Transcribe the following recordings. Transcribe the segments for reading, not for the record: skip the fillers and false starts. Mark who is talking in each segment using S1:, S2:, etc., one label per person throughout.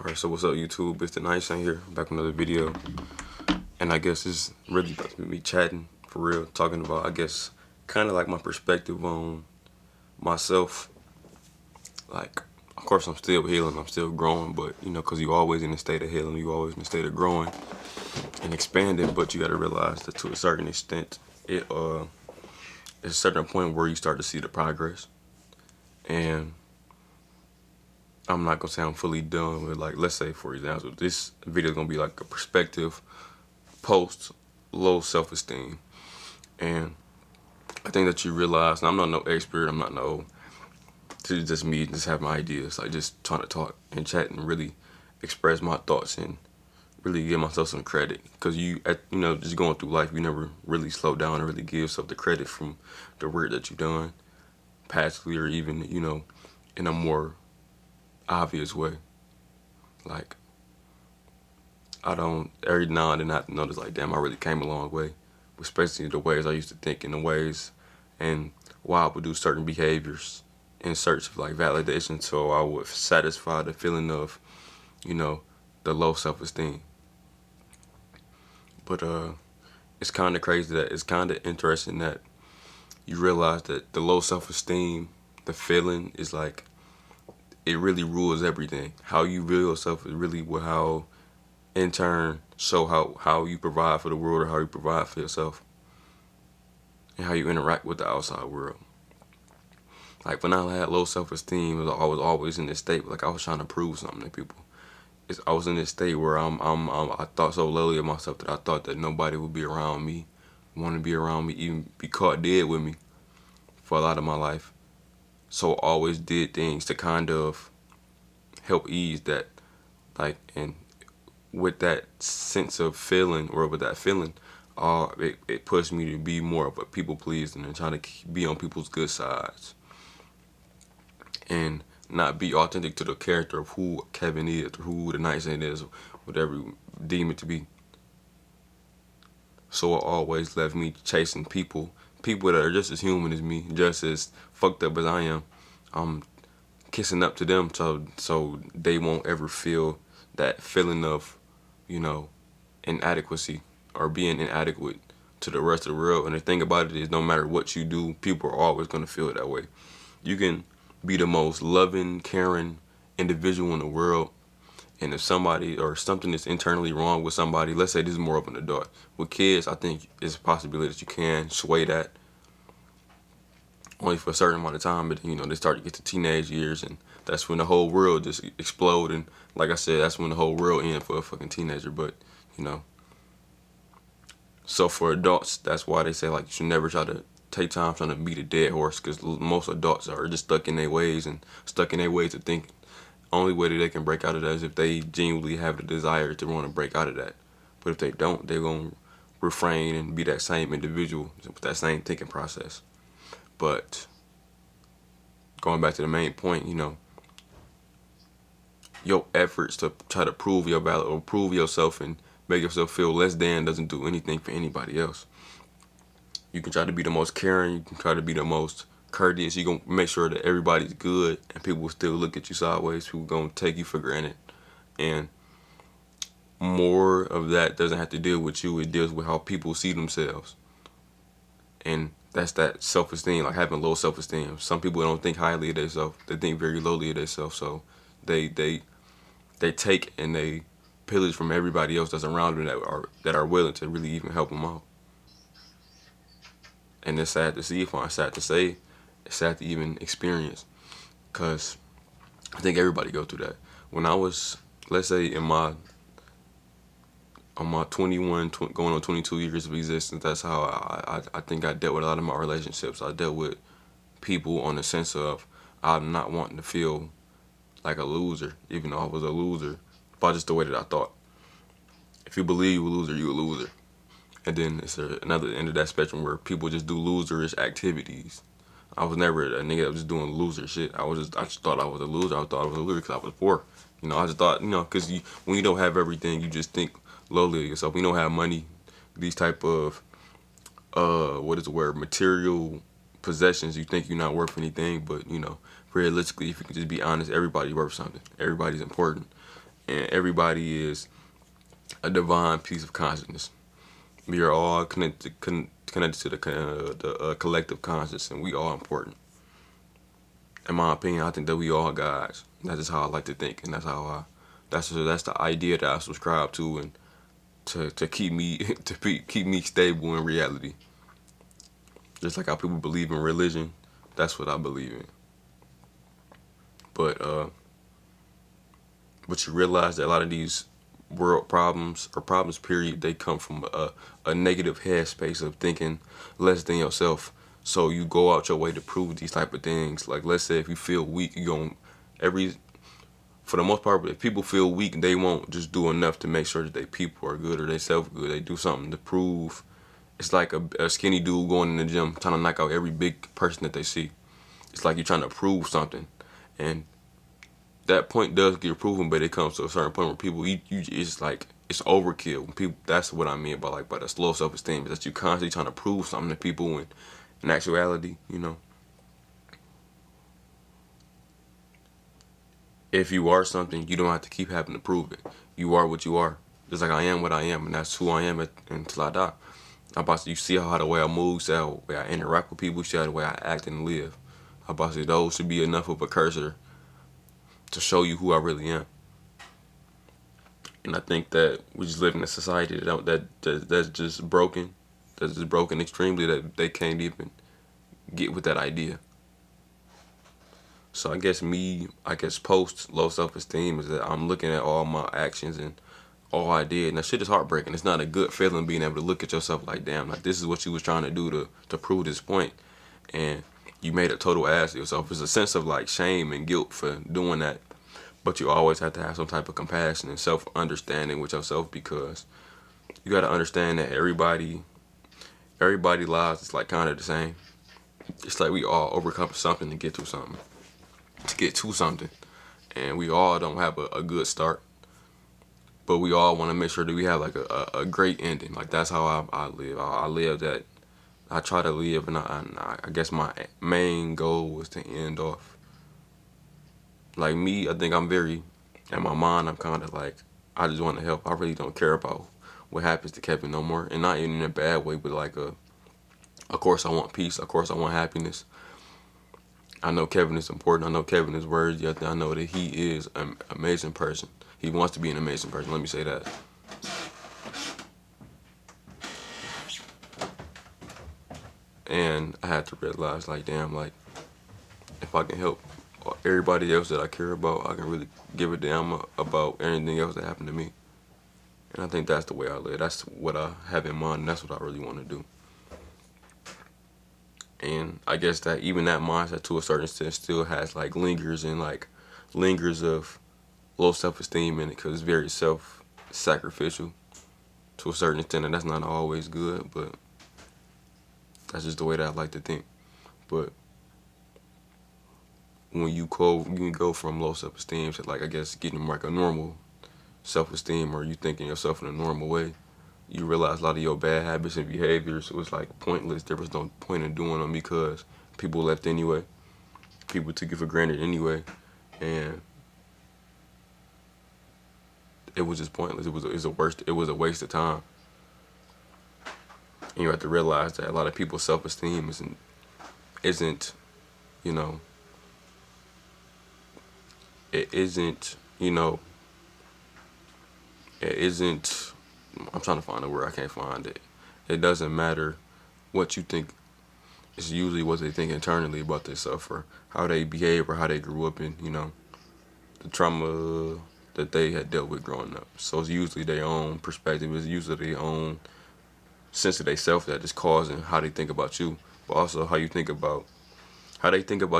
S1: Alright, so what's up YouTube? It's the Night Saint here, back with another video. And I guess it's really about me chatting, for real, talking about, I guess, kind of like my perspective on myself. Like, of course I'm still healing, I'm still growing, but, you know, because you always in a state of healing, you always in a state of growing and expanding, but you got to realize that to a certain extent, there's a certain point where you start to see the progress. And I'm not gonna say I'm fully done with, like, let's say for example, this video is gonna be like a perspective post low self-esteem. And I think that you realize, and I'm not no expert, I'm not no, this is just me just having ideas, like just trying to talk and chat and really express my thoughts and really give myself some credit. Because you know, just going through life, you never really slow down and really give yourself the credit from the work that you've done passively, or even, you know, in a more obvious way. Like, I don't, every now and then I have to notice, like, damn, I really came a long way, especially the ways I used to think, in the ways and why I would do certain behaviors in search of, like, validation, so I would satisfy the feeling of, you know, the low self-esteem. But it's kind of crazy, that it's kind of interesting that you realize that the low self-esteem, the feeling, is like, it really rules everything. How you view yourself is really what, how in turn show how you provide for the world, or how you provide for yourself, and how you interact with the outside world. Like, when I had low self-esteem, I was always in this state, like I was trying to prove something to people. I was in this state where I thought so lowly of myself that I thought that nobody would be around me, want to be around me, even be caught dead with me for a lot of my life. So I always did things to kind of help ease that, like, and with that sense of feeling, or with that feeling, it pushed me to be more of a people pleaser and trying to be on people's good sides, and not be authentic to the character of who Kevin is, or who the Night Saint is, whatever you deem it to be. So it always left me chasing people that are just as human as me, just as fucked up as I am. I'm kissing up to them, so they won't ever feel that feeling of, you know, inadequacy, or being inadequate to the rest of the world. And the thing about it is, no matter what you do, people are always going to feel it that way. You can be the most loving, caring individual in the world, and if somebody or something is internally wrong with somebody, let's say this is more of an adult. With kids, I think it's a possibility that you can sway that, only for a certain amount of time. But, you know, they start to get to teenage years, and that's when the whole world just explode. And like I said, that's when the whole world ends for a fucking teenager. But, you know, so for adults, that's why they say, like, you should never try to take time trying to beat a dead horse, because most adults are just stuck in their ways, and stuck in their ways of thinking. Only way that they can break out of that is if they genuinely have the desire to want to break out of that. But if they don't, they're going to refrain and be that same individual with that same thinking process. But going back to the main point, you know, your efforts to try to prove your value, or prove yourself and make yourself feel less than, doesn't do anything for anybody else. You can try to be the most caring, you can try to be the most courteous, you gonna make sure that everybody's good, and people will still look at you sideways, people gonna take you for granted. And more of that doesn't have to deal with you, it deals with how people see themselves. And that's that self-esteem, like having low self-esteem. Some people don't think highly of themselves, they think very lowly of themselves, so they take and they pillage from everybody else that's around them, that are willing to really even help them out. And it's sad to see, it's sad to say, it's sad to even experience, because I think everybody go through that. When I was, let's say, in my, on my 21, going on 22 years of existence, that's how I think I dealt with a lot of my relationships. I dealt with people on the sense of, I'm not wanting to feel like a loser, even though I was a loser, by just the way that I thought. If you believe you're a loser, you're a loser. And then it's another end of that spectrum where people just do loserish activities. I was never a nigga that was just doing loser shit. I just thought I was a loser. I thought I was a loser because I was poor. You know, I just thought, you know, because when you don't have everything, you just think lowly of yourself. When you don't have money, these type of, what is the word, material possessions, you think you're not worth anything. But, you know, realistically, if you can just be honest, everybody's worth something. Everybody's important. and everybody is a divine piece of consciousness. We are all connected to the collective conscious, and we all important. In my opinion, I think that we all guys. That's just how I like to think, and that's the idea that I subscribe to, and to keep me keep me stable in reality. Just like how people believe in religion, that's what I believe in. But you realize that a lot of these world problems, or problems period, they come from a negative headspace of thinking less than yourself. So you go out your way to prove these type of things. Like, let's say if you feel weak, you gon' every for the most part, if people feel weak, they won't just do enough to make sure that they people are good or they self good. They do something to prove. It's like a skinny dude going in the gym trying to knock out every big person that they see. It's like you're trying to prove something, and that point does get proven, but it comes to a certain point where people, it's like it's overkill. People, that's what I mean by by the slow self esteem, is that you constantly trying to prove something to people when, in actuality, if you are something, you don't have to keep having to prove it. You are what you are. Just like I am what I am, and that's who I am until I die. I'm about to, you see how the way I move, see how the way I interact with people, see how the way I act and live. I'm about to say those should be enough of a cursor to show you who I really am. And I think that we just live in a society that's just broken, extremely, that they can't even get with that idea. So I guess post low self-esteem is that I'm looking at all my actions and all I did, and that shit is heartbreaking. It's not a good feeling being able to look at yourself like, damn, like this is what you was trying to do to prove this point, and you made a total ass of yourself. It's a sense of like shame and guilt for doing that, but you always have to have some type of compassion and self-understanding with yourself, because you got to understand that everybody lives is like kind of the same. It's like we all overcome something to get to something, and we all don't have a good start, but we all want to make sure that we have like a great ending. Like that's how I live. I live that. I try to live, and I guess my main goal was to end off. Like me, I think I'm very, in my mind, I'm kind of like, I just want to help. I really don't care about what happens to Kevin no more, and not even in a bad way, but like of course I want peace. Of course I want happiness. I know Kevin is important. I know Kevin is worthy. I know that he is an amazing person. He wants to be an amazing person. Let me say that. And I had to realize, like, damn, like, if I can help everybody else that I care about, I can really give a damn about anything else that happened to me. And I think that's the way I live. That's what I have in mind, and that's what I really want to do. And I guess that even that mindset, to a certain extent, still has like lingers of low self-esteem in it, because it's very self-sacrificial to a certain extent, and that's not always good, but that's just the way that I like to think. But when you can go from low self-esteem to, like, I guess getting like a normal self-esteem, or you thinking yourself in a normal way, you realize a lot of your bad habits and behaviors was like pointless. There was no point in doing them, because people left anyway. People took it for granted anyway, and it was just pointless. It was a waste of time. And you have to realize that a lot of people's self-esteem isn't you know it isn't you know it isn't I'm trying to find a word, I can't find it. It doesn't matter what you think. It's usually what they think internally about themselves, or how they behave, or how they grew up in, the trauma that they had dealt with growing up. So it's usually their own perspective. It's usually their own sense of themselves that is causing how they think about you. But also how they think about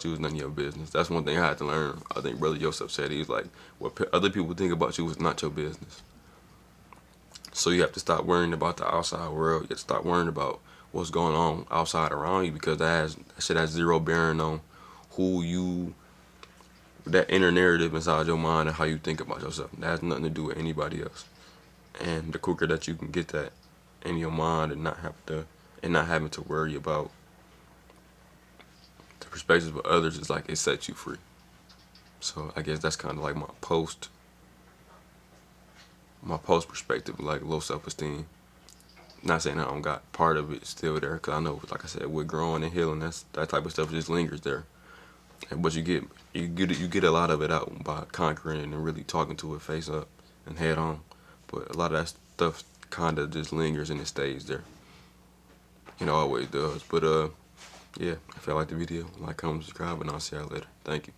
S1: you is none of your business. That's one thing I had to learn. I think Brother Joseph said, he's like, what other people think about you is not your business. So you have to stop worrying about the outside world. You have to stop worrying about what's going on outside around you, because that shit has zero bearing on that inner narrative inside your mind and how you think about yourself. That has nothing to do with anybody else. And the quicker that you can get that in your mind, and not having to worry about the perspectives of others, is like, it sets you free. So I guess that's kind of like my post my post perspective, like low self-esteem. Not saying I don't got part of it still there, cause I know, like I said, with growing and healing, that type of stuff just lingers there. But you get a lot of it out by conquering and really talking to it face up and head on. But a lot of that stuff kind of just lingers and it stays there. Always does. But yeah, if y'all like the video, like, comment, subscribe, and I'll see y'all later. Thank you.